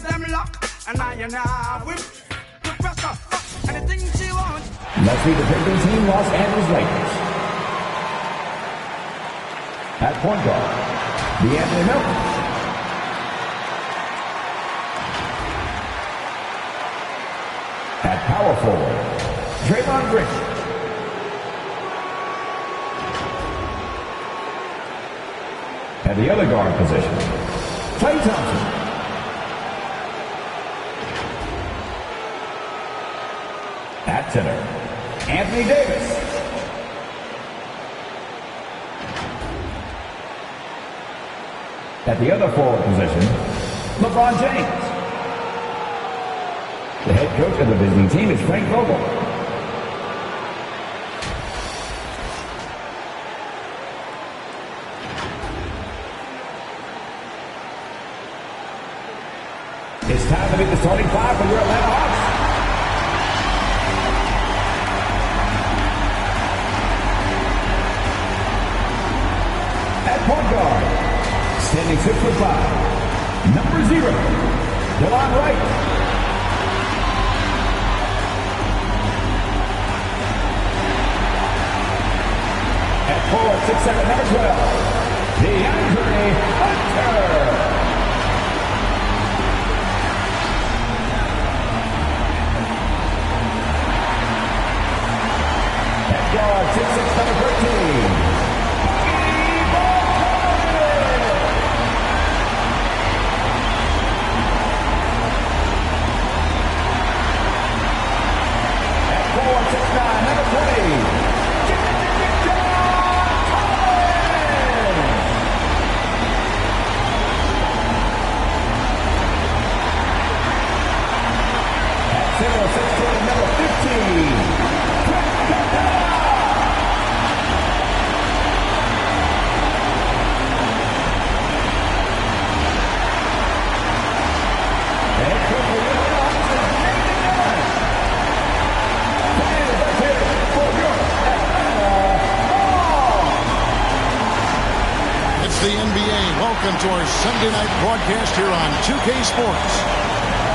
them lock, and I whip the pressure, anything she wants. Let's meet the defending team, Los Angeles Lakers. At point guard, DeAnthony Melton. At power forward, Draymond Green. At the other guard position, Klay Thompson. At center, Anthony Davis. At the other forward position, LeBron James. The head coach of the visiting team is Frank Vogel. It's time to meet the starting five for your Atlanta Hawks. At point guard, standing 6'5", number 0, Delon Wright. At forward, 6'7", number 12, DeAndre Hunter. At guard, 6'6", number 13, number 20. At center, 16, number 15. The NBA. Welcome to our Sunday night broadcast here on 2K Sports.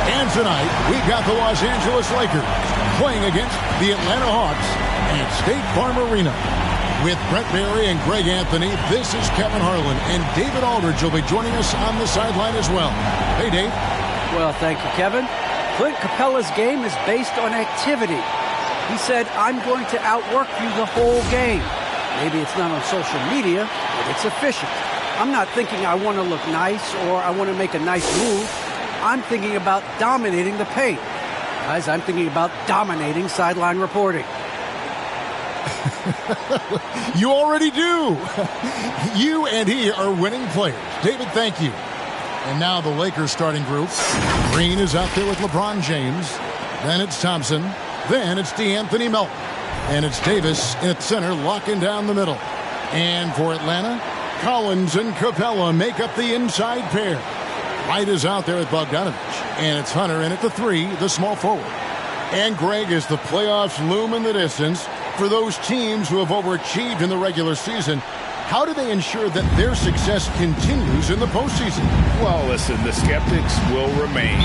And tonight, we've got the Los Angeles Lakers playing against the Atlanta Hawks at State Farm Arena. With Brett Barry and Greg Anthony, this is Kevin Harlan, and David Aldridge will be joining us on the sideline as well. Hey, Dave. Well, thank you, Kevin. Clint Capella's game is based on activity. He said, I'm going to outwork you the whole game. Maybe it's not on social media, but it's efficient. I'm not thinking I want to look nice or I want to make a nice move. I'm thinking about dominating the paint. Guys, I'm thinking about dominating sideline reporting. You already do. You and he are winning players. David, thank you. And now the Lakers starting group. Green is out there with LeBron James. Then it's Thompson. Then it's DeAnthony Melton. And it's Davis at center, locking down the middle. And for Atlanta, Collins and Capella make up the inside pair. White is out there with Bogdanovich. And it's Hunter in at the 3, the small forward. And Greg, as the playoffs loom in the distance, for those teams who have overachieved in the regular season, how do they ensure that their success continues in the postseason? Well, listen, the skeptics will remain.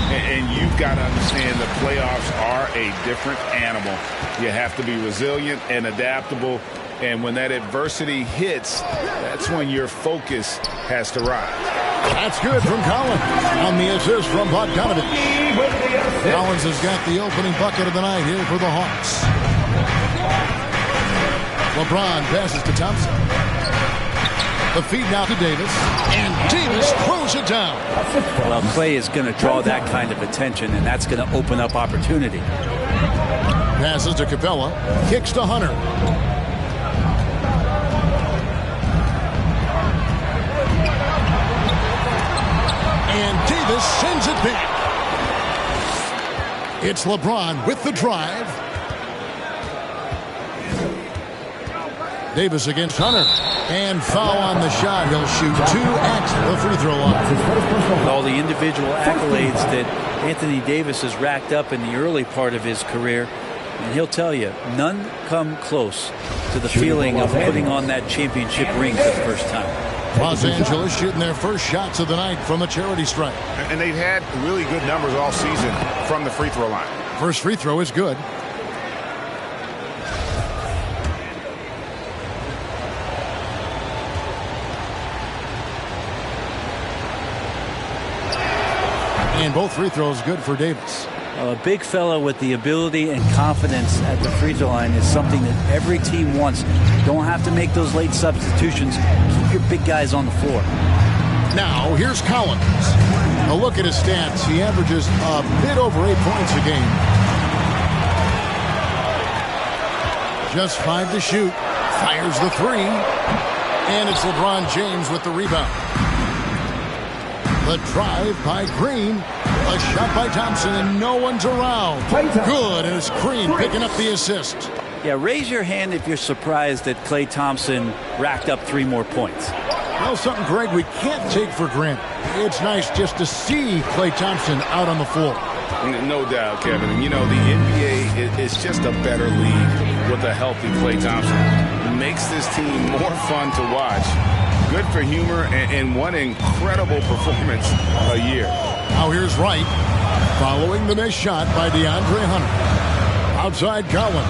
And you've got to understand the playoffs are a different animal. You have to be resilient and adaptable. And when that adversity hits, that's when your focus has to rise. That's good from Collins. On the assist from Bogdanovich. Collins has got the opening bucket of the night here for the Hawks. LeBron passes to Thompson. The feed now to Davis. And Davis throws it down. Well, Klay is going to draw that kind of attention, and that's going to open up opportunity. Passes to Capella. Kicks to Hunter. And Davis sends it back. It's LeBron with the drive. Davis against Hunter. And foul on the shot. He'll shoot 2 at the free throw line. With all the individual accolades that Anthony Davis has racked up in the early part of his career, and he'll tell you, none come close to the feeling of putting on that championship ring for the first time. Los Angeles shooting their first shots of the night from the charity stripe. And they've had really good numbers all season from the free throw line. First free throw is good. And both free throws good for Davis. A big fella with the ability and confidence at the free throw line is something that every team wants. Don't have to make those late substitutions. Keep your big guys on the floor. Now, here's Collins. A look at his stats. He averages a bit over 8 points a game. Just 5 to shoot. Fires the 3. And it's LeBron James with the rebound. The drive by Green. A shot by Thompson, and no one's around. Good, and it's Green picking up the assist. Yeah, raise your hand if you're surprised that Klay Thompson racked up 3 more points. Well, something, Greg, we can't take for granted. It's nice just to see Klay Thompson out on the floor. No doubt, Kevin. And, you know, the NBA is just a better league with a healthy Klay Thompson. It makes this team more fun to watch. Good for humor and one incredible performance a year. Now here's Wright, following the missed shot by DeAndre Hunter. Outside Collins.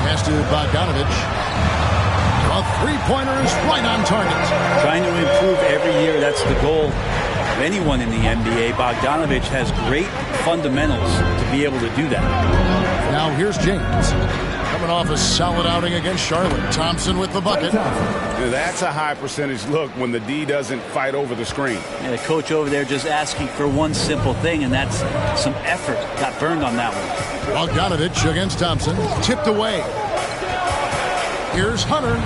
Pass to Bogdanovich. A three-pointer is right on target. Trying to improve every year, that's the goal of anyone in the NBA. Bogdanovich has great fundamentals to be able to do that. Now here's James. Coming off a solid outing against Charlotte. Thompson with the bucket. That's a high percentage look when the D doesn't fight over the screen. Yeah, the coach over there just asking for one simple thing, and that's some effort. Got burned on that one. Bogdanovich against Thompson. Tipped away. Here's Hunter.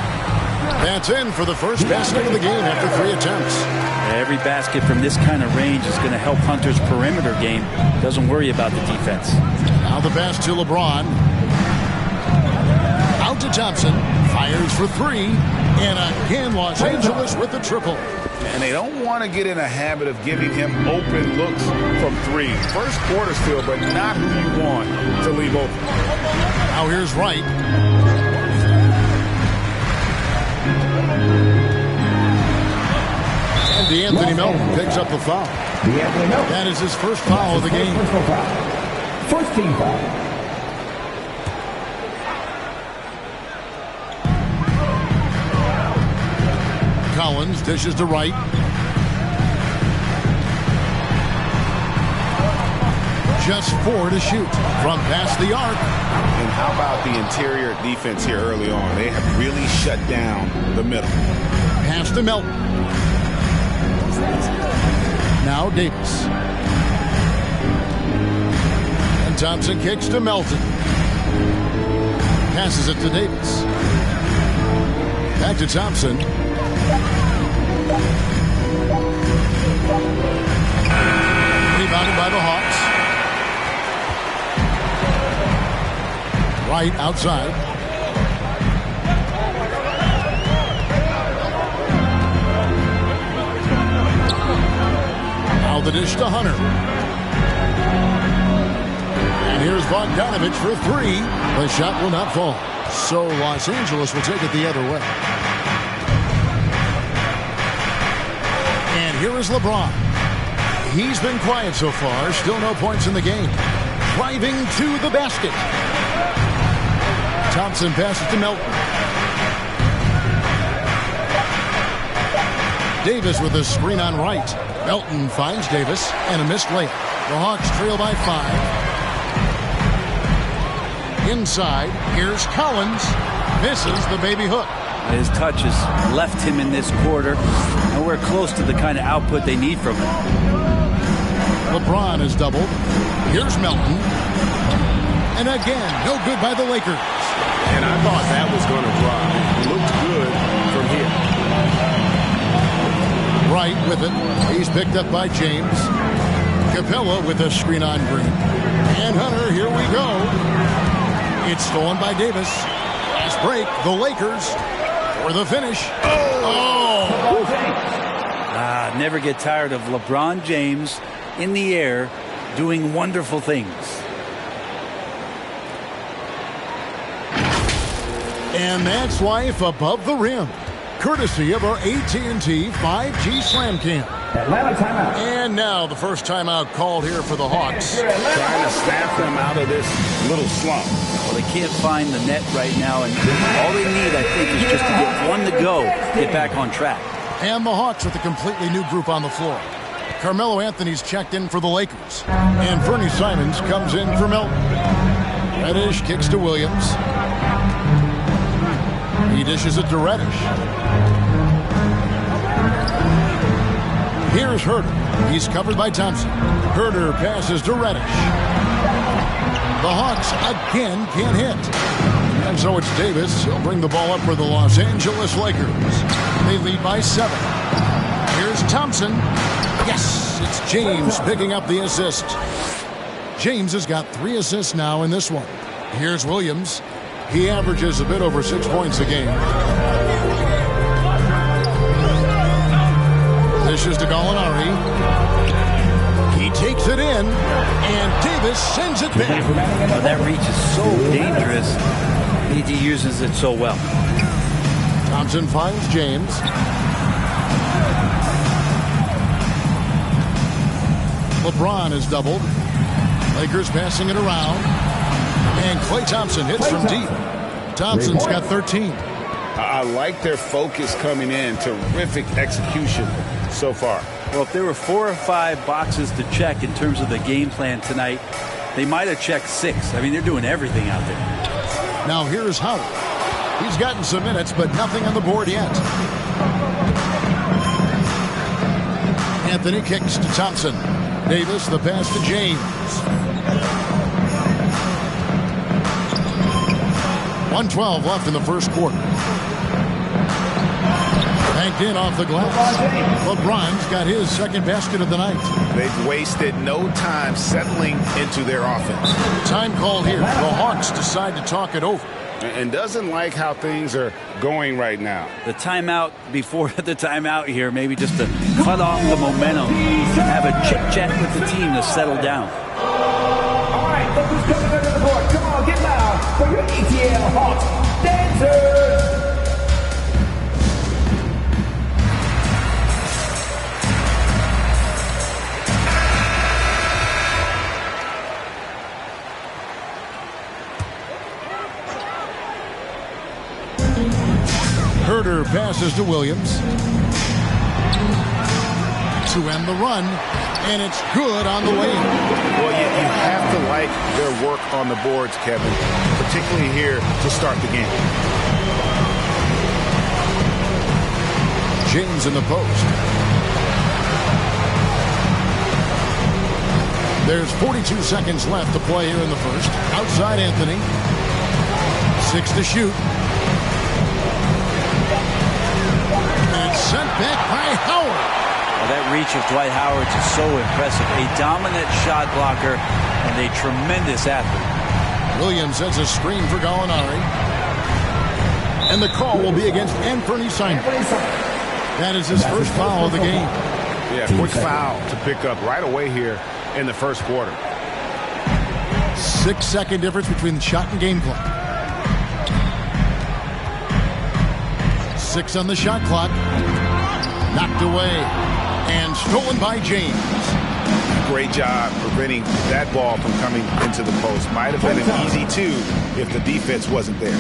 That's in for the first basket of the game after 3 attempts. Every basket from this kind of range is going to help Hunter's perimeter game. Doesn't worry about the defense. Now the pass to LeBron. Out to Thompson. Fires for 3. And again, Los Angeles with the triple. And they don't want to get in a habit of giving him open looks from 3. First quarter still, but not who you want to leave open. Now here's Wright. And DeAnthony Melton picks up the foul. That is his first foul of the game. First team foul. Collins dishes to Wright. Just 4 to shoot from past the arc. And how about the interior defense here early on? They have really shut down the middle. Pass to Melton. Now Davis. And Thompson kicks to Melton. Passes it to Davis. Back to Thompson. Rebounded by the Hawks. Wright outside. Now the dish to Hunter. And here's Bogdanovich for 3. The shot will not fall. So Los Angeles will take it the other way. And here is LeBron. He's been quiet so far. Still no points in the game. Driving to the basket. Thompson passes to Melton. Davis with a screen on Wright. Melton finds Davis and a missed layup. The Hawks trail by 5. Inside, here's Collins. Misses the baby hook. His touches left him in this quarter. Nowhere close to the kind of output they need from him. LeBron is doubled. Here's Melton. And again, no good by the Lakers. And I thought that was going to drop. It looked good from here. Wright with it. He's picked up by James. Capella with a screen on Green. And Hunter, here we go. It's stolen by Davis. Last break, the Lakers for the finish. Never get tired of LeBron James in the air doing wonderful things. And that's life above the rim, courtesy of our AT&T 5G Slam Cam. Atlanta timeout. And now the first timeout called here for the Hawks. Trying to snap them out of this little slump. Well, they can't find the net right now, and all they need, I think, is just to get one to go, get back on track. And the Hawks with a completely new group on the floor. Carmelo Anthony's checked in for the Lakers. And Fernie Simons comes in for Milton. Reddish kicks to Williams. He dishes it to Reddish. Here's Herter. He's covered by Thompson. Herter passes to Reddish. The Hawks again can't hit. And so it's Davis. He'll bring the ball up for the Los Angeles Lakers. They lead by 7. Here's Thompson. Yes, it's James picking up the assist. James has got 3 assists now in this one. Here's Williams. He averages a bit over 6 points a game. This is to Gallinari. He takes it in, and Davis sends it back. Well, that reach is so dangerous. AD uses it so well. Thompson finds James. LeBron is doubled. Lakers passing it around. And Klay Thompson hits from deep. Thompson's got 13. I like their focus coming in. Terrific execution so far. Well, if there were 4 or 5 boxes to check in terms of the game plan tonight, they might have checked 6. I mean, they're doing everything out there. Now here's Howard. He's gotten some minutes, but nothing on the board yet. Anthony kicks to Thompson. Davis, the pass to James. 1:12 left in the first quarter. Banked in off the glass. LeBron's got his second basket of the night. They've wasted no time settling into their offense. Time called here. The Hawks decide to talk it over. And doesn't like how things are going right now. The timeout before the timeout here, maybe just to cut off the momentum and have a chit-chat with the team to settle down. All right, look who's coming under the board. Come on, get loud for your ATL Hawks dancers. Herter passes to Williams. To end the run, and it's good on the way. Well, you have to like their work on the boards, Kevin, particularly here to start the game. James in the post. There's 42 seconds left to play here in the first. Outside Anthony. 6 to shoot. And it's sent back by Howard. Well, that reach of Dwight Howard is so impressive. A dominant shot blocker and a tremendous athlete. Williams sends a screen for Gallinari. And the call will be against Anthony Simons. That is his first foul of the game. Yeah, quick foul to pick up right away here in the first quarter. 6-second difference between the shot and game clock. 6 on the shot clock. Knocked away and stolen by James. Great job preventing that ball from coming into the post. Might have been an easy 2 if the defense wasn't there.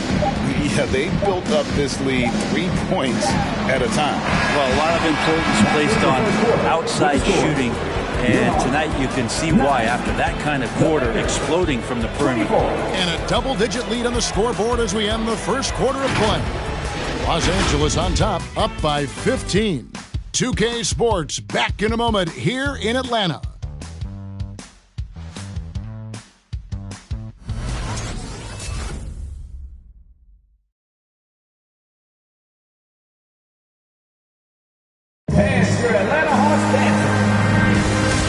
Yeah, they built up this lead 3 points at a time. Well, a lot of importance placed on outside shooting. And tonight you can see why after that kind of quarter exploding from the perimeter. And a double-digit lead on the scoreboard as we end the first quarter of play. Los Angeles on top, up by 15. 2K Sports back in a moment here in Atlanta.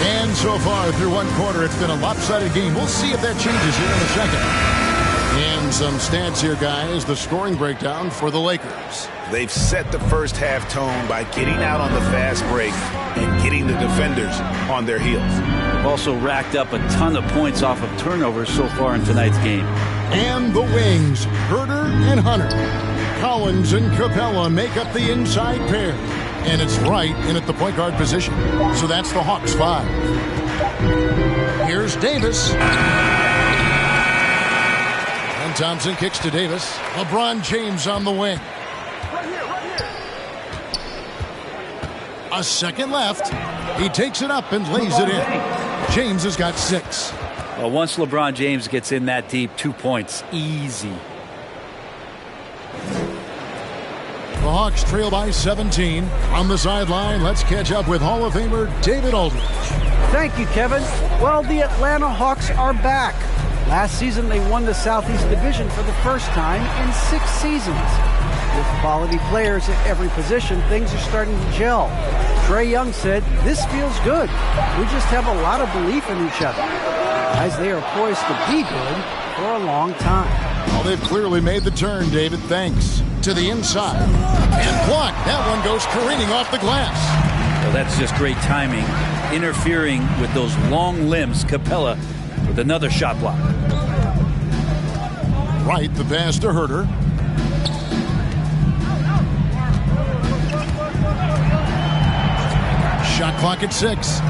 And so far through one quarter, it's been a lopsided game. We'll see if that changes here in a second. And some stats here, guys. The scoring breakdown for the Lakers. They've set the first half tone by getting out on the fast break and getting the defenders on their heels. They've also racked up a ton of points off of turnovers so far in tonight's game. And the wings, Herder and Hunter. Collins and Capella make up the inside pair. And it's Wright in at the point guard position. So that's the Hawks 5. Here's Davis. And Thompson kicks to Davis. LeBron James on the wing. A second left. He takes it up and lays it in. James has got 6. Well, once LeBron James gets in that deep, 2 points, easy. The Hawks trail by 17. On the sideline, let's catch up with Hall of Famer David Aldridge. Thank you, Kevin. Well, the Atlanta Hawks are back. Last season, they won the Southeast Division for the first time in 6 seasons. With quality players at every position, things are starting to gel. Trae Young said, "This feels good. We just have a lot of belief in each other." Guys, they are poised to be good for a long time. Well, they've clearly made the turn, David. Thanks. To the inside. And blocked. That one goes careening off the glass. Well, that's just great timing. Interfering with those long limbs. Capella with another shot block. Right, the pass to Herder. Shot clock at 6.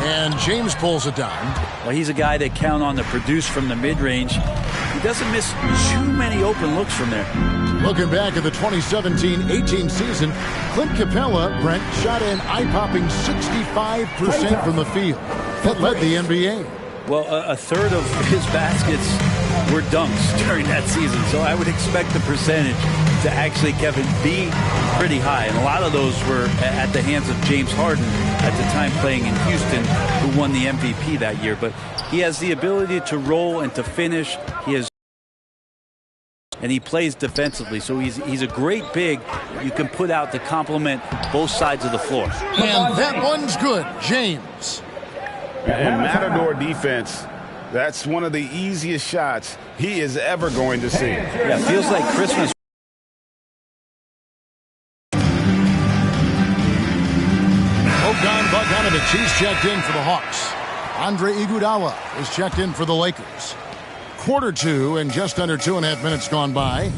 And James pulls it down. Well, he's a guy that count on to produce from the mid-range. He doesn't miss too many open looks from there. Looking back at the 2017-18 season, Clint Capella, Brent, shot an eye-popping 65% from the field. That led the NBA. Well, a third of his baskets were dunks during that season, so I would expect the percentage to actually, Kevin, be pretty high. And a lot of those were at the hands of James Harden at the time playing in Houston, who won the MVP that year. But he has the ability to roll and to finish. And he plays defensively, so he's a great big you can put out to complement both sides of the floor. And that one's good, James. And Matador defense, that's one of the easiest shots he is ever going to see. Yeah, feels like Christmas. Bogdanovic, he's checked in for the Hawks. Andre Iguodala is checked in for the Lakers. Quarter 2 and just under 2.5 minutes gone by.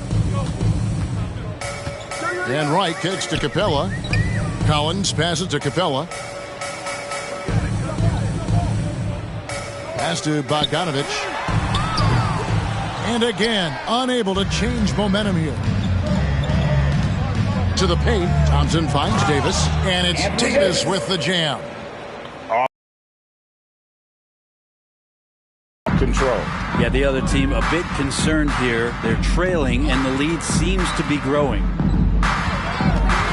Dan Wright kicks to Capella. Collins passes to Capella. Pass to Bogdanovic. And again, unable to change momentum here. To the paint, Thompson finds Davis. And it's Davis with the jam. Control. Yeah, the other team a bit concerned here. They're trailing, and the lead seems to be growing.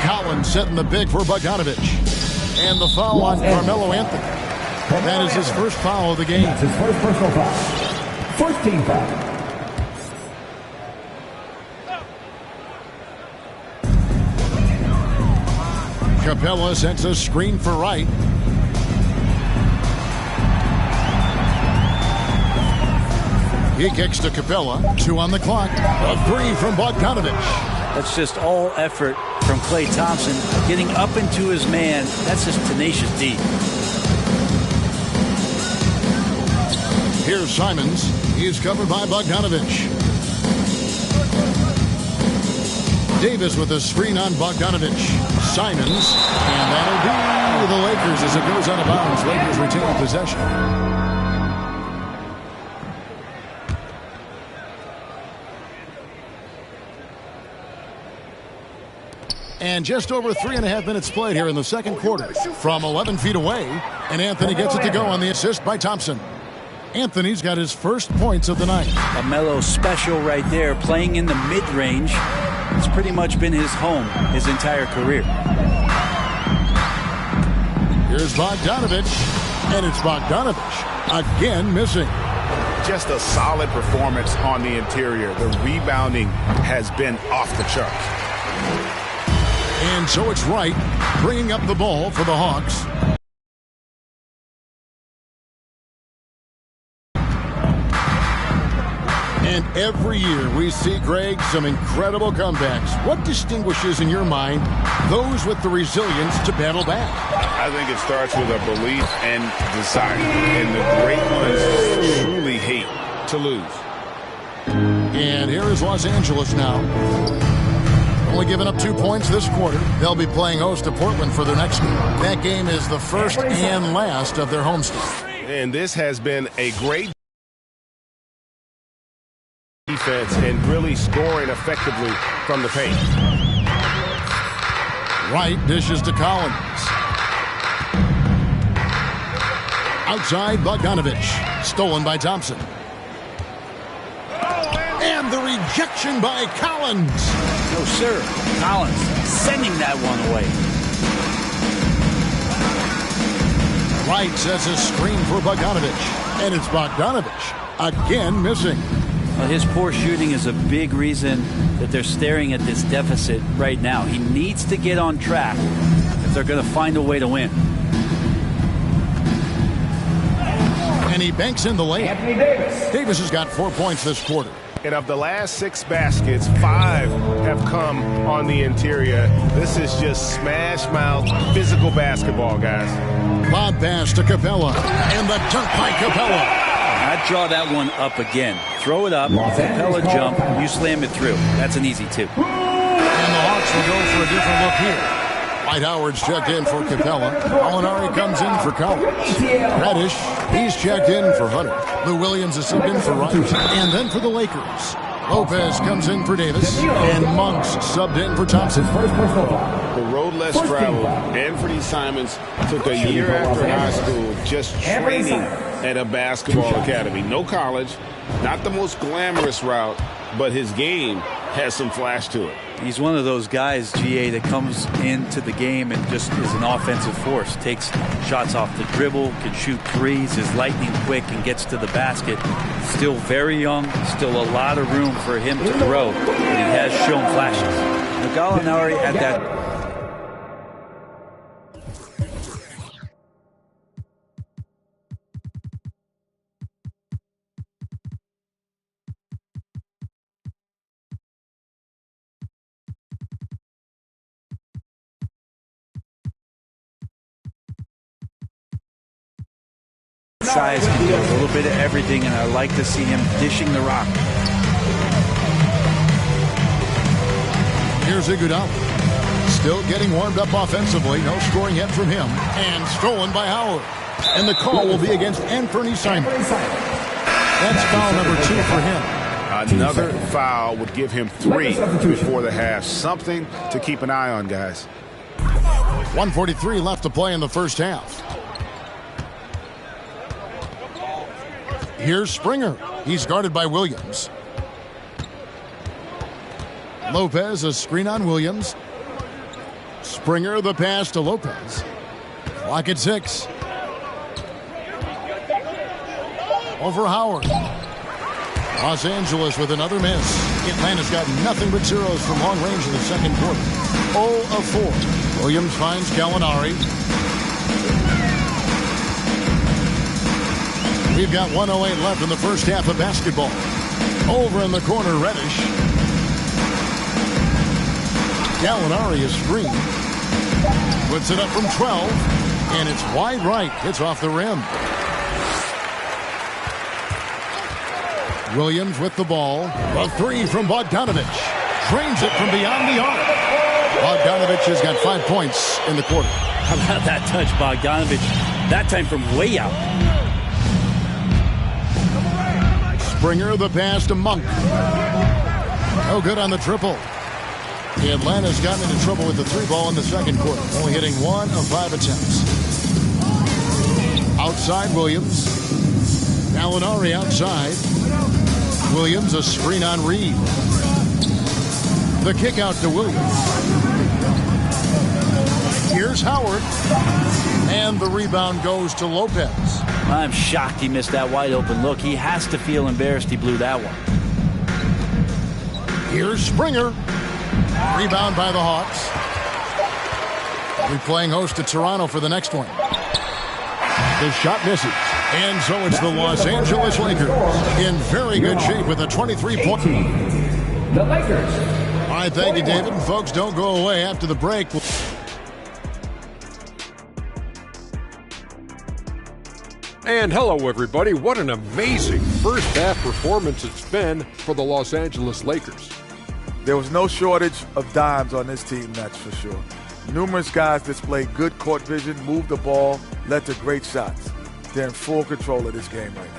Collins setting the big for Bogdanovic. And the foul on Carmelo Anthony. That is his first foul of the game. That's his first personal foul. First team foul. Capella sets a screen for Wright. He kicks to Capella. 2 on the clock. A 3 from Bogdanovic. That's just all effort from Klay Thompson. Getting up into his man. That's just tenacious D. Here's Simons. He's covered by Bogdanovic. Davis with a screen on Bogdanovic. Simons. And that'll be the Lakers as it goes out of bounds. Lakers retain possession. And just over 3.5 minutes played here in the second quarter from 11 feet away. And Anthony gets it to go on the assist by Thompson. Anthony's got his first points of the night. A Melo special right there, playing in the mid-range. It's pretty much been his home his entire career. Here's Bogdanovic. And it's Bogdanovic again missing. Just a solid performance on the interior. The rebounding has been off the charts. And so it's Wright bringing up the ball for the Hawks. And every year we see, Greg, some incredible comebacks. What distinguishes, in your mind, those with the resilience to battle back? I think it starts with a belief and desire. And the great ones truly hate to lose. And here is Los Angeles now. Only giving up 2 points this quarter. They'll be playing host to Portland for their next game. That game is the first and last of their homestand. And this has been a great defense and really scoring effectively from the paint. Wright dishes to Collins. Outside, Bogdanovich. Stolen by Thompson. And the rejection by Collins. No, sir. Collins sending that one away. Wright sets a screen for Bogdanovich. And it's Bogdanovich again missing. Well, his poor shooting is a big reason that they're staring at this deficit right now. He needs to get on track if they're going to find a way to win. And he banks in the lane. Anthony Davis. Davis has got 4 points this quarter. And of the last 6 baskets, 5 have come on the interior. This is just smash mouth physical basketball, guys. Lob pass to Capella. And the dunk by Capella. I'd draw that one up again. Throw it up, Capella jump, you slam it through. That's an easy 2. And the Hawks will go for a different look here. Dwight Howard's checked in for Capella. Molinari comes in for Collins. Reddish, he's checked in for Hunter. Lou Williams is subbed in for Wright. And then for the Lakers, Lopez comes in for Davis. And Monks subbed in for Thompson. The road less traveled. Anthony Simons took a year after high school just training at a basketball academy. No college, not the most glamorous route, but his game has some flash to it. He's one of those guys, GA, that comes into the game and just is an offensive force. Takes shots off the dribble, can shoot threes, is lightning quick, and gets to the basket. Still very young, still a lot of room for him to grow, but he has shown flashes. Gallinari at that. Size can do a little bit of everything, and I like to see him dishing the rock. Here's Iguodala. Still getting warmed up offensively. No scoring yet from him. And stolen by Howard. And the call will be against Anthony Simons. That's foul number 2 for him. Another foul would give him 3 before the half. Something to keep an eye on, guys. 1:43 left to play in the first half. Here's Springer. He's guarded by Williams. Lopez, a screen on Williams. Springer, the pass to Lopez. Clock at 6. Over Howard. Los Angeles with another miss. Atlanta's got nothing but zeros from long range in the second quarter. 0 of 4. Williams finds Gallinari. We've got 1:08 left in the first half of basketball. Over in the corner, Reddish. Gallinari is screened. Puts it up from 12. And it's wide right. Hits off the rim. Williams with the ball. A 3 from Bogdanovich. Drains it from beyond the arc. Bogdanovich has got 5 points in the quarter. How about that touch, Bogdanovich? That time from way out. Springer, the pass to Monk. No good on the triple. Atlanta's gotten into trouble with the 3 ball in the second quarter, only hitting 1 of 5 attempts. Outside Williams. Gallinari outside. Williams, a screen on Reed. The kick out to Williams. Here's Howard. And the rebound goes to Lopez. I'm shocked he missed that wide open look. He has to feel embarrassed he blew that one. Here's Springer. Rebound by the Hawks. We're playing host to Toronto for the next one. The shot misses. And so it's the Los Angeles Lakers in very good shape with a 23-point. The Lakers. All right, thank you, David. And folks, don't go away after the break. And hello, everybody. What an amazing first-half performance it's been for the Los Angeles Lakers. There was no shortage of dimes on this team, that's for sure. Numerous guys displayed good court vision, moved the ball, led to great shots. They're in full control of this game right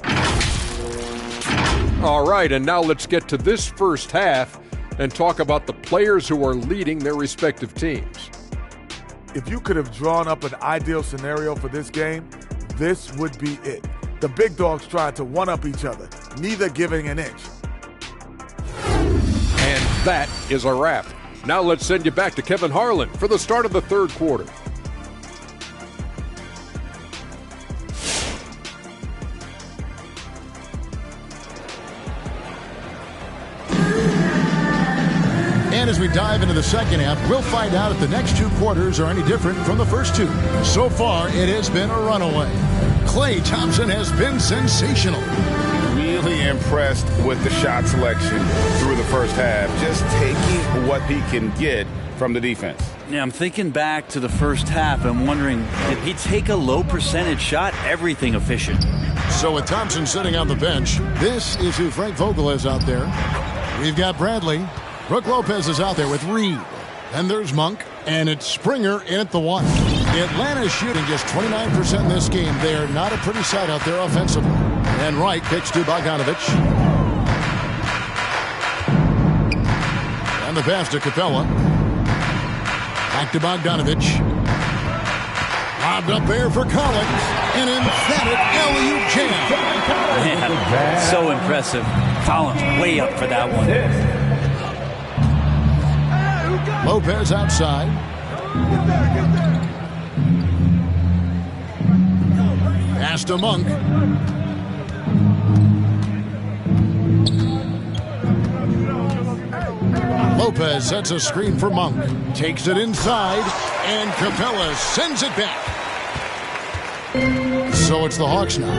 now. All right, and now let's get to this first half and talk about the players who are leading their respective teams. If you could have drawn up an ideal scenario for this game, this would be it. The big dogs tried to one-up each other, neither giving an inch. And that is a wrap. Now let's send you back to Kevin Harlan for the start of the third quarter. And as we dive into the second half, we'll find out if the next two quarters are any different from the first two. So far, it has been a runaway. Klay Thompson has been sensational. Really impressed with the shot selection through the first half. Just taking what he can get from the defense. Yeah, I'm thinking back to the first half. I'm wondering, did he take a low percentage shot? Everything efficient. So with Thompson sitting on the bench, this is who Frank Vogel is out there. We've got Bradley. Brook Lopez is out there with Reed. Then there's Monk, and it's Springer in at the one. Atlanta shooting just 29% in this game. They are not a pretty sight out there offensively. And Wright kicks to Bogdanovic. And the pass to Capella. Back to Bogdanovic. Lobbed up there for Collins. An emphatic alley-oop jam. Man, so impressive. Collins way up for that one. Lopez outside. Pass to Monk. Lopez sets a screen for Monk. Takes it inside, and Capella sends it back. So it's the Hawks now.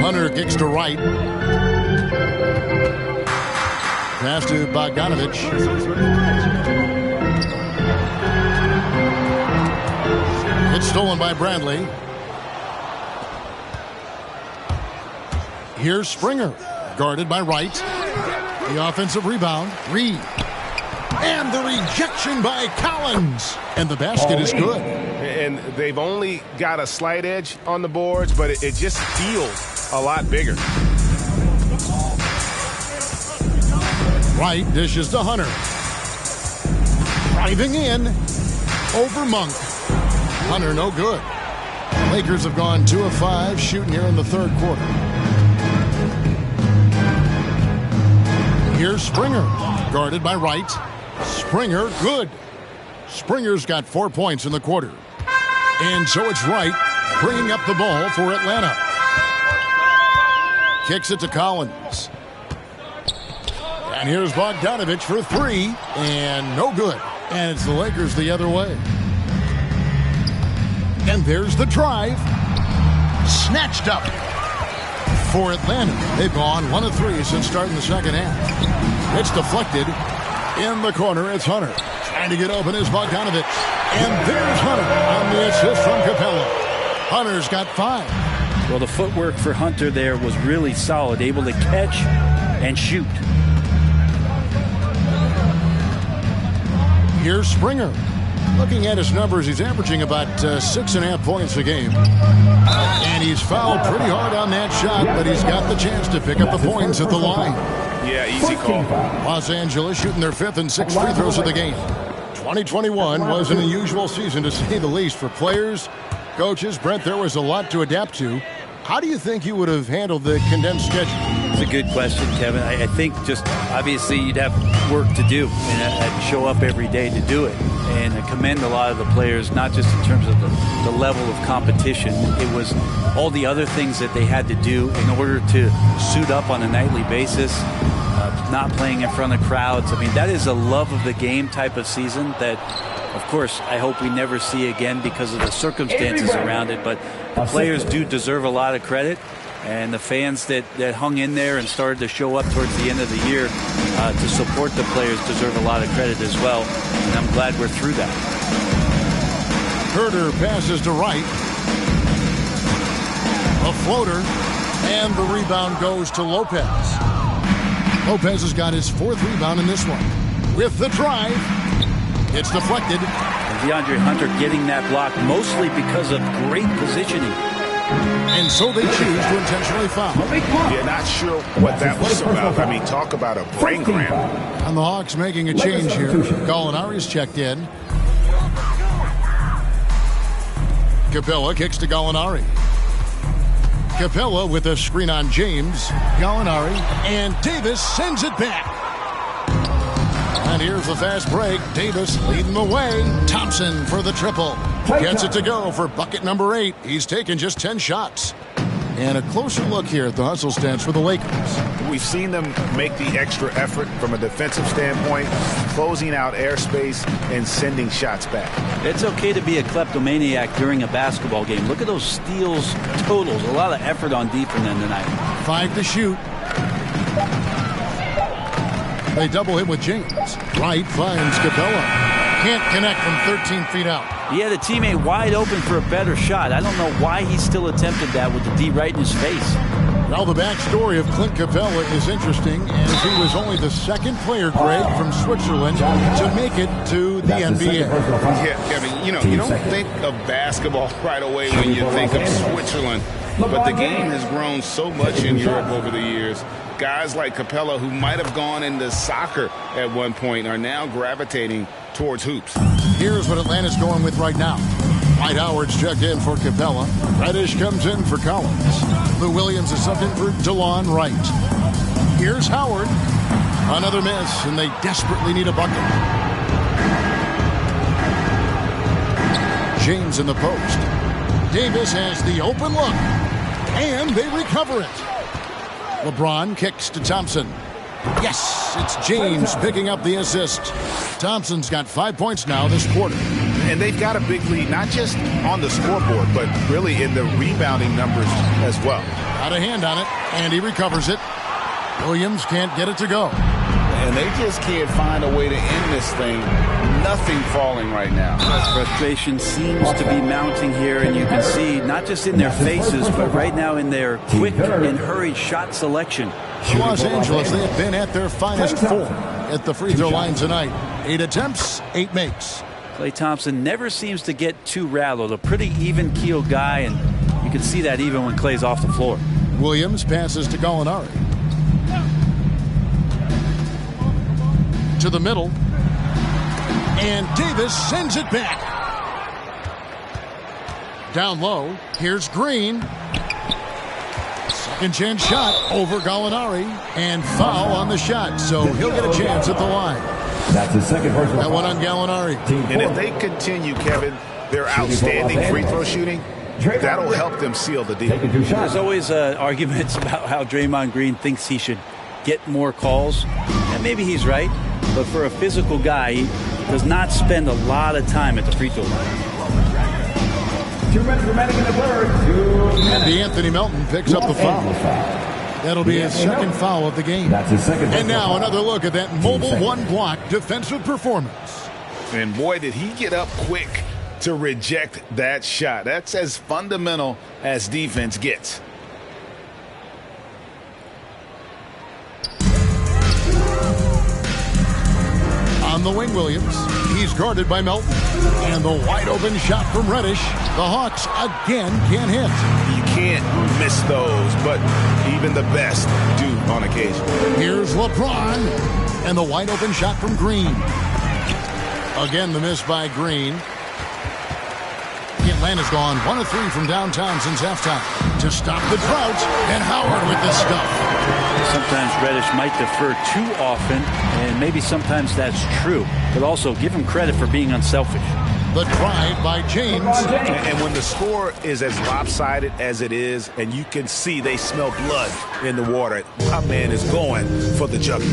Hunter kicks to Wright. Pass to Bogdanovic. It's stolen by Bradley. Here's Springer, guarded by Wright. The offensive rebound, Reed. And the rejection by Collins. And the basket is good. And they've only got a slight edge on the boards, but it just feels a lot bigger. Wright dishes to Hunter. Driving in over Monk. Hunter no good. Lakers have gone 2 of 5 shooting here in the third quarter. Here's Springer, guarded by Wright. Springer good. Springer's got 4 points in the quarter. And so it's Wright bringing up the ball for Atlanta. Kicks it to Collins. And here's Bogdanovic for 3, and no good. And it's the Lakers the other way. And there's the drive. Snatched up for Atlanta. They've gone 1 of 3 since starting the second half. It's deflected. In the corner, it's Hunter. Trying to get open is Bogdanovic. And there's Hunter on the assist from Capella. Hunter's got 5. Well, the footwork for Hunter there was really solid, able to catch and shoot. Here's Springer. Looking at his numbers, he's averaging about 6.5 points a game. And he's fouled pretty hard on that shot, but he's got the chance to pick up the points at the line. Yeah, easy call. Los Angeles shooting their 5th and 6th free throws of the game. 2021 was an unusual season, to say the least, for players, coaches. Brent, there was a lot to adapt to. How do you think you would have handled the condensed schedule? It's a good question, Kevin. I think just obviously you'd have work to do and show up every day to do it. And I commend a lot of the players, not just in terms of the level of competition. It was all the other things that they had to do in order to suit up on a nightly basis, not playing in front of crowds. I mean, that is a love of the game type of season that, of course, I hope we never see again because of the circumstances around it. But the players do deserve a lot of credit. And the fans that hung in there and started to show up towards the end of the year to support the players deserve a lot of credit as well. And I'm glad we're through that. Herder passes to Wright. A floater. And the rebound goes to Lopez. Lopez has got his 4th rebound in this one. With the drive. It's deflected. And DeAndre Hunter getting that block mostly because of great positioning. And so they choose to intentionally foul. You're not sure what that was about. I mean, talk about a brain cramp. And the Hawks making a change here. Gallinari's checked in. Capella kicks to Gallinari. Capella with a screen on James. Gallinari. And Davis sends it back. And here's the fast break. Davis leading the way. Thompson for the triple. Gets it to go for bucket number 8. He's taken just 10 shots. And a closer look here at the hustle stance for the Lakers. We've seen them make the extra effort from a defensive standpoint, closing out airspace and sending shots back. It's okay to be a kleptomaniac during a basketball game. Look at those steals totals. A lot of effort on defense tonight. 5 to shoot. They double him with James. Wright finds Capella. Can't connect from 13 feet out. He had a teammate wide open for a better shot. I don't know why he still attempted that with the D right in his face. Well, the backstory of Clint Capella is interesting, as he was only the 2nd player, Greg, from Switzerland to make it to the NBA. Yeah, Kevin, you don't think of basketball right away when you think of Switzerland, but the game has grown so much in Europe over the years. Guys like Capella, who might have gone into soccer at one point, are now gravitating towards hoops. Here's what Atlanta's going with right now. Dwight Howard's checked in for Capella. Reddish comes in for Collins. Lou Williams is subbed in for DeLon Wright. Here's Howard. Another miss, and they desperately need a bucket. James in the post. Davis has the open look, and they recover it. LeBron kicks to Thompson. Yes, it's James picking up the assist. Thompson's got 5 points now this quarter. And they've got a big lead, not just on the scoreboard, but really in the rebounding numbers as well. Got a hand on it, and he recovers it. Williams can't get it to go. And they just can't find a way to end this thing. Nothing falling right now. Frustration seems to be mounting here, and you can see not just in their faces, but right now in their quick and hurried shot selection. Los Angeles, they have been at their finest 4 at the free throw line tonight. 8 attempts, 8 makes. Klay Thompson never seems to get too rattled. A pretty even-keeled guy, and you can see that even when Klay's off the floor. Williams passes to Gallinari. To the middle. And Davis sends it back. Down low. Here's Green. Second chance shot over Gallinari. And foul on the shot. So he'll get a chance at the line. That's his 2nd personal. That one on Gallinari. And if they continue, Kevin, their outstanding free throw shooting, that'll help them seal the deal. There's always arguments about how Draymond Green thinks he should get more calls. And maybe he's right. But for a physical guy, he does not spend a lot of time at the free throw line. 2 minutes remaining in the third. And DeAnthony Melton picks up the foul. That'll be his 2nd foul of the game. That's his 2nd. And now another look at that mobile one-block defensive performance. And boy, did he get up quick to reject that shot. That's as fundamental as defense gets. On the wing, Williams. He's guarded by Melton. And the wide-open shot from Reddish. The Hawks again can't hit. You can't miss those, but even the best do on occasion. Here's LeBron. And the wide-open shot from Green. Again, the miss by Green. Atlanta's gone 1 of 3 from downtown since halftime. To stop the drought, and Howard with the stuff. Sometimes Reddish might defer too often, and maybe sometimes that's true. But also give him credit for being unselfish. The drive by James. And when the score is as lopsided as it is, and you can see they smell blood in the water, my man is going for the jugular.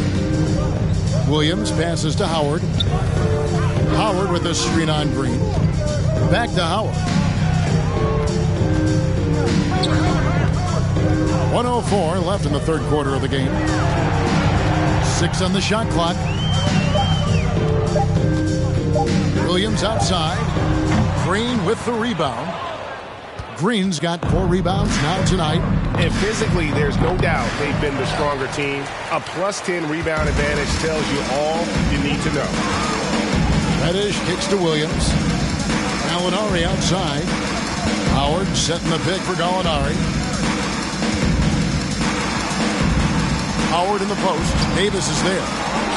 Williams passes to Howard. Howard with a screen on Green. Back to Howard. 1:04 left in the third quarter of the game. 6 on the shot clock. Williams outside. Green with the rebound. Green's got 4 rebounds now tonight. And physically, there's no doubt they've been the stronger team. A plus 10 rebound advantage tells you all you need to know. Reddish kicks to Williams. Gallinari outside. Howard setting the pick for Gallinari. Howard in the post. Davis is there.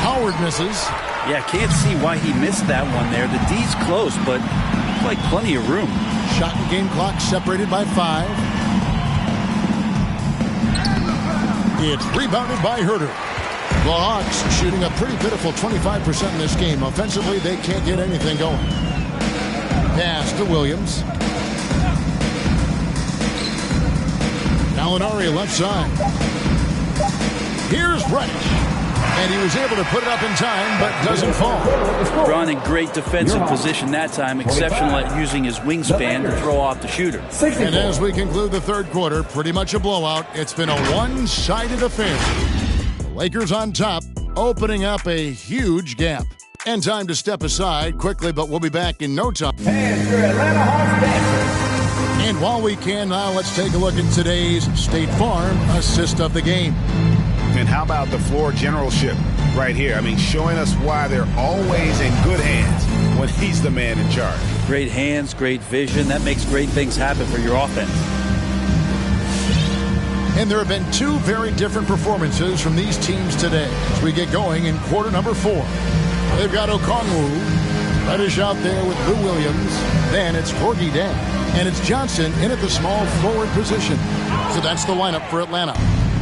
Howard misses. Yeah, can't see why he missed that one there. The D's close, but like plenty of room. Shot and game clock separated by 5. It's rebounded by Herter. The Hawks shooting a pretty pitiful 25% in this game. Offensively, they can't get anything going. Pass to Williams. Gallinari left side. Here's Reddish. And he was able to put it up in time, but doesn't fall. Drawn in great defensive position that time. Exceptional at using his wingspan to throw off the shooter. And as we conclude the third quarter, pretty much a blowout. It's been a one-sided affair. The Lakers on top, opening up a huge gap. And time to step aside quickly, but we'll be back in no time. And while we can now, let's take a look at today's State Farm assist of the game. And how about the floor generalship right here? I mean, showing us why they're always in good hands when he's the man in charge. Great hands, great vision. That makes great things happen for your offense. And there have been 2 very different performances from these teams today as we get going in quarter number 4. They've got Okongwu, Reddish out there with Lou Williams. Then it's Gorgui Dieng. And it's Johnson in at the small forward position. So that's the lineup for Atlanta.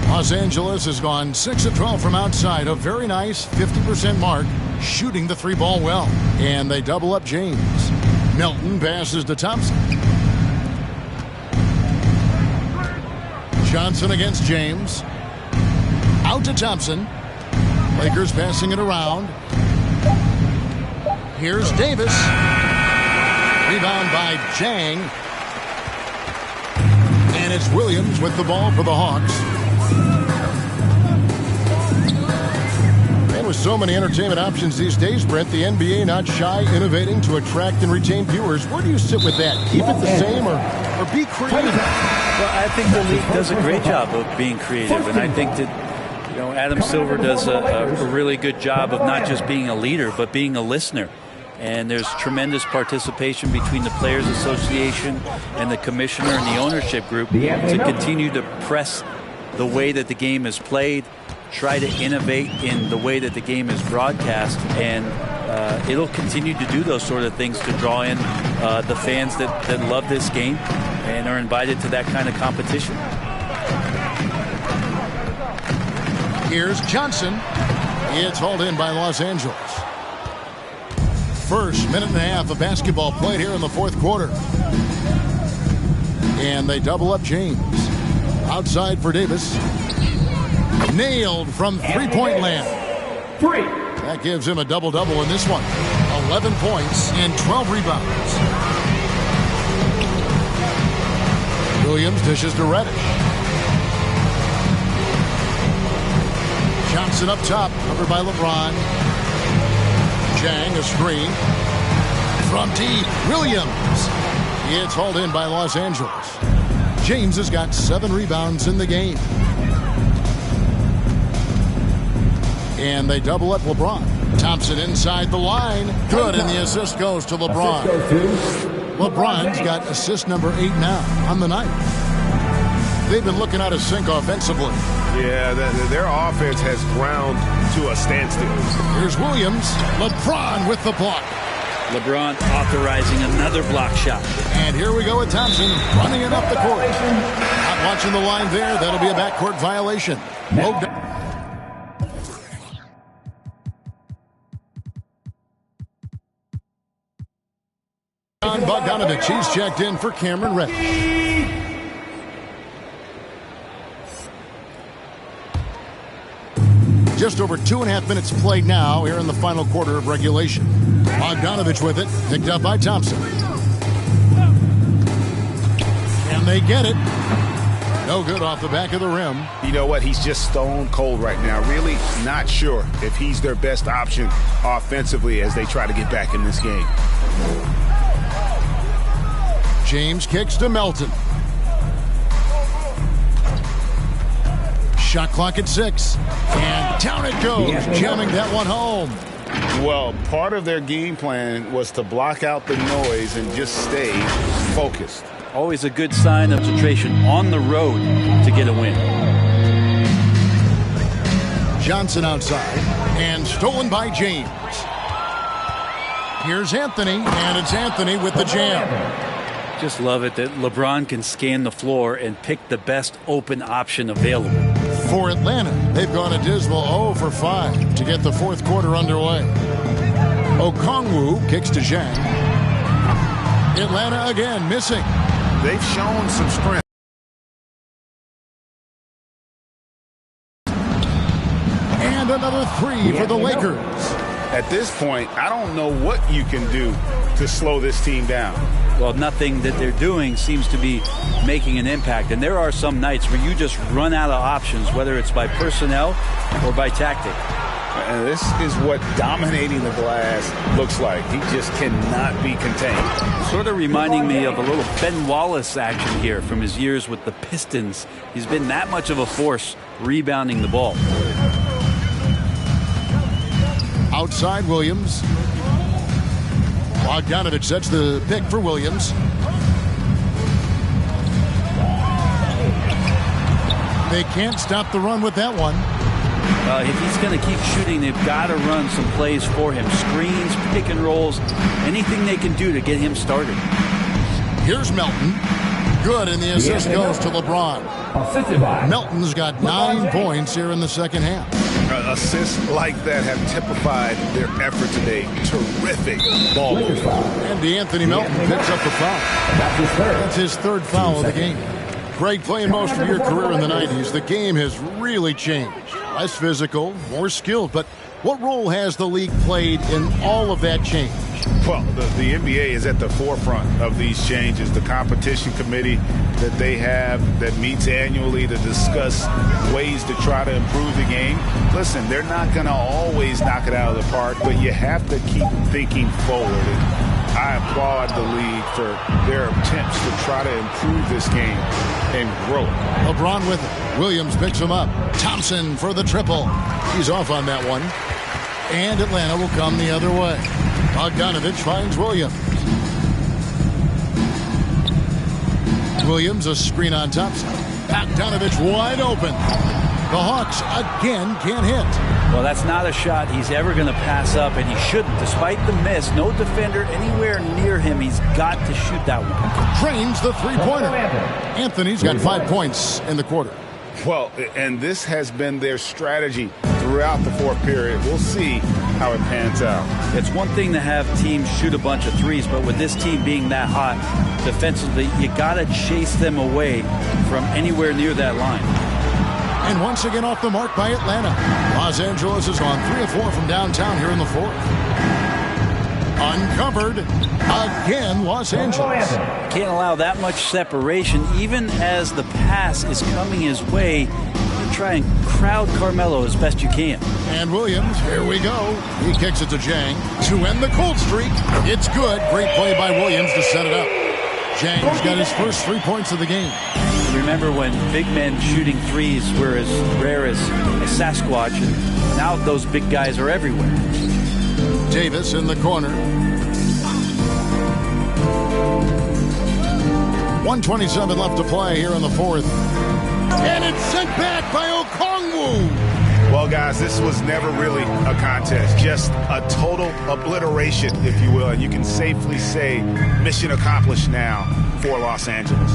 Los Angeles has gone 6 of 12 from outside, a very nice 50% mark, shooting the 3-ball well. And they double up James. Melton passes to Thompson. Johnson against James. Out to Thompson. Lakers passing it around. Here's Davis. Rebound by Jang. And it's Williams with the ball for the Hawks. With so many entertainment options these days, Brent, the NBA not shy, innovating to attract and retain viewers. Where do you sit with that? Keep it the same or be creative? Well, I think the league does a great job of being creative, and I think that Adam Silver does a really good job of not just being a leader, but being a listener. And there's tremendous participation between the Players Association and the commissioner and the ownership group to continue to press the way that the game is played, try to innovate in the way that the game is broadcast, and it'll continue to do those sort of things to draw in the fans that love this game and are invited to that kind of competition. Here's Johnson. It's hauled in by Los Angeles. First minute and a half of basketball played here in the fourth quarter. And they double up James. Outside for Davis. Nailed from three-point land. That gives him a double-double in this one. 11 points and 12 rebounds. Williams dishes to Reddish. Johnson up top, covered by LeBron. Jang, a screen. From deep, Williams. It's hauled in by Los Angeles. James has got 7 rebounds in the game. And they double up LeBron. Thompson inside the line. Good, and the assist goes to LeBron. LeBron's got assist number 8 now on the night. They've been looking out of sync offensively. Yeah, their offense has ground to a standstill. Here's Williams. LeBron with the block. LeBron authorizing another block shot. And here we go with Thompson running it up the court. Not watching the line there. That'll be a backcourt violation. Bogdanovich, he's checked in for Cameron Reddish. Just over 2.5 minutes played now here in the final quarter of regulation. Bogdanovich with it, picked up by Thompson. And they get it. No good off the back of the rim. You know what? He's just stone cold right now. Really not sure if he's their best option offensively as they try to get back in this game. James kicks to Melton. Shot clock at 6. And down it goes, jamming that one home. Well, part of their game plan was to block out the noise and just stay focused. Always a good sign of concentration on the road to get a win. Johnson outside and stolen by James. Here's Anthony, and it's Anthony with the jam. Just love it that LeBron can scan the floor and pick the best open option available. For Atlanta, they've gone a dismal 0 for 5 to get the fourth quarter underway. Okongwu kicks to Zhang. Atlanta again missing. They've shown some strength. And another 3 for the Lakers. At this point, I don't know what you can do to slow this team down. Well, nothing that they're doing seems to be making an impact. And there are some nights where you just run out of options, whether it's by personnel or by tactic. And this is what dominating the glass looks like. He just cannot be contained. Sort of reminding me of a little Ben Wallace action here from his years with the Pistons. He's been that much of a force rebounding the ball. Outside Williams. Bogdanovich sets the pick for Williams. They can't stop the run with that one. If he's going to keep shooting, they've got to run some plays for him. Screens, pick and rolls, anything they can do to get him started. Here's Melton. Good, and the assist goes to LeBron. Melton's got 9 points here in the second half. Assists like that have typified their effort today. Terrific ball movement. And DeAnthony Melton picks up the foul. That's his third foul of the game. Greg, playing most of your career in the 90s, the game has really changed. Less physical, more skilled, but what role has the league played in all of that change? Well, the NBA is at the forefront of these changes. The competition committee that they have that meets annually to discuss ways to try to improve the game. Listen, they're not going to always knock it out of the park, but you have to keep thinking forward. And I applaud the league for their attempts to try to improve this game and grow it. LeBron with it. Williams picks him up. Thompson for the triple. He's off on that one. And Atlanta will come the other way. Bogdanovich finds Williams. Williams, a screen on Thompson. Bogdanovich wide open. The Hawks again can't hit. Well, that's not a shot he's ever going to pass up, and he shouldn't. Despite the miss, no defender anywhere near him. He's got to shoot that one. Drains the three-pointer. Anthony's got 5 points in the quarter. Well, and this has been their strategy throughout the fourth period. We'll see how it pans out. It's one thing to have teams shoot a bunch of threes, but with this team being that hot defensively, you got to chase them away from anywhere near that line. And once again off the mark by Atlanta. Los Angeles is on 3 of 4 from downtown here in the fourth. Uncovered again, Los Angeles. Can't allow that much separation, even as the pass is coming his way. You try and crowd Carmelo as best you can. And Williams, here we go. He kicks it to Zhang to end the cold streak. It's good. Great play by Williams to set it up. Zhang's got his first 3 points of the game. Remember when big men shooting threes were as rare as a Sasquatch, and now those big guys are everywhere. Davis in the corner. 1:27 left to play here in the fourth. And it's sent back by Okongwu. Well, guys, this was never really a contest. Just a total obliteration, if you will. And you can safely say mission accomplished now for Los Angeles.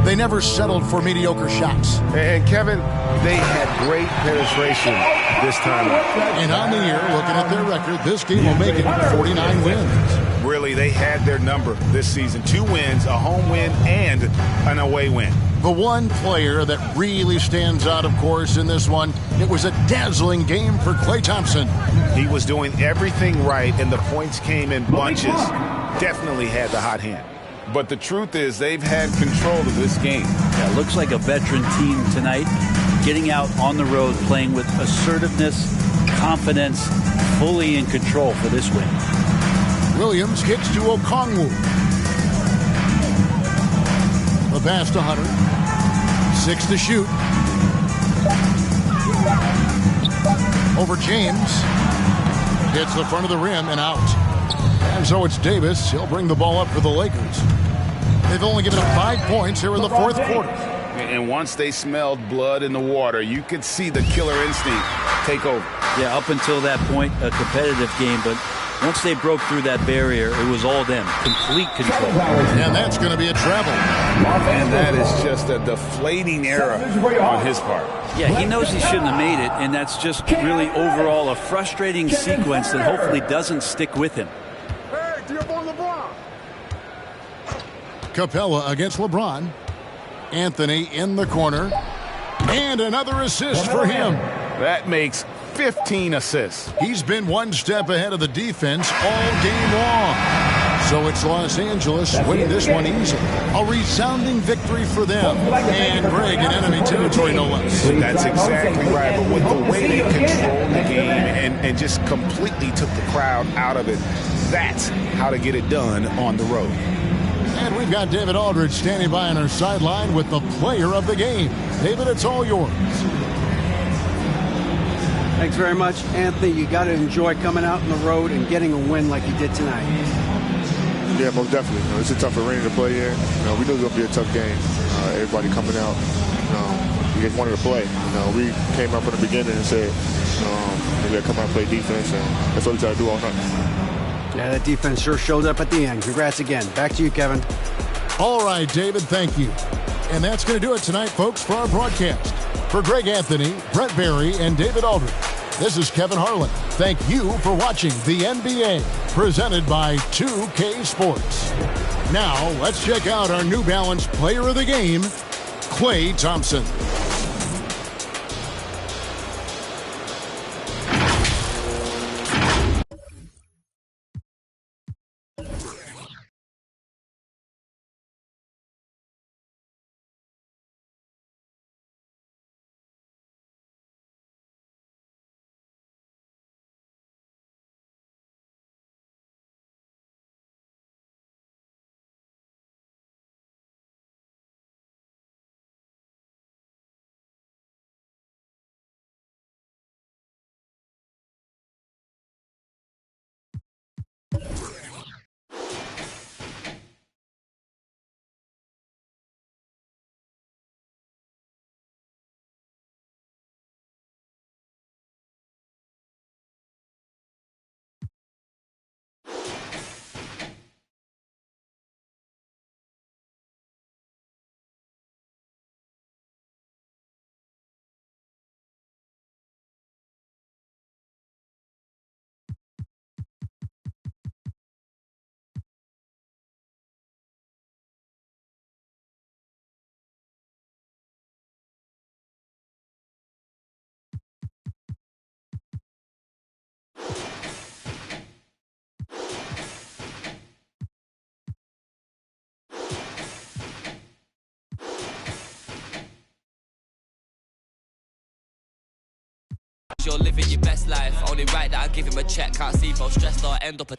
They never settled for mediocre shots. And Kevin, they had great penetration this time. And on the year, looking at their record, this game will make it 49 wins. Really, they had their number this season. 2 wins, a home win, and an away win. The one player that really stands out, of course, in this one, it was a dazzling game for Klay Thompson. He was doing everything right, and the points came in bunches. Definitely had the hot hand. But the truth is they've had control of this game. Yeah, looks like a veteran team tonight, getting out on the road, playing with assertiveness, confidence, fully in control for this win. Williams gets to Okongwu. The pass to Hunter. 6 to shoot. Over James. Hits the front of the rim and out. And so it's Davis. He'll bring the ball up for the Lakers. They've only given up 5 points here in the fourth quarter. And once they smelled blood in the water, you could see the killer instinct take over. Yeah, up until that point, a competitive game, but once they broke through that barrier, it was all them. Complete control. And that's going to be a travel. And that is just a deflating error on his part. Yeah, he knows he shouldn't have made it, and that's just really overall a frustrating sequence that hopefully doesn't stick with him. Capella against LeBron. Anthony in the corner. And another assist for him. That makes 15 assists. He's been one step ahead of the defense all game long. So it's Los Angeles winning this one easily. A resounding victory for them. And Greg in enemy territory, no less. That's exactly right. But with the way they controlled the game and just completely took the crowd out of it, that's how to get it done on the road. And we've got David Aldridge standing by on our sideline with the player of the game. David, it's all yours. Thanks very much, Anthony. You got to enjoy coming out on the road and getting a win like you did tonight. Yeah, most definitely. It's a tough arena to play here. We knew it was going to be a tough game. Everybody coming out, we just wanted to play. We came out from the beginning and said, we got to come out and play defense, and that's what we try to do all night. Yeah, that defense sure showed up at the end. Congrats again. Back to you, Kevin. All right, David, thank you. And that's going to do it tonight, folks, for our broadcast. For Greg Anthony, Brent Barry, and David Aldridge, this is Kevin Harlan. Thank you for watching the NBA, presented by 2K Sports. Now, let's check out our New Balance player of the game, Klay Thompson. You're living your best life. Only right that I give him a check. Can't see both stressed or end up a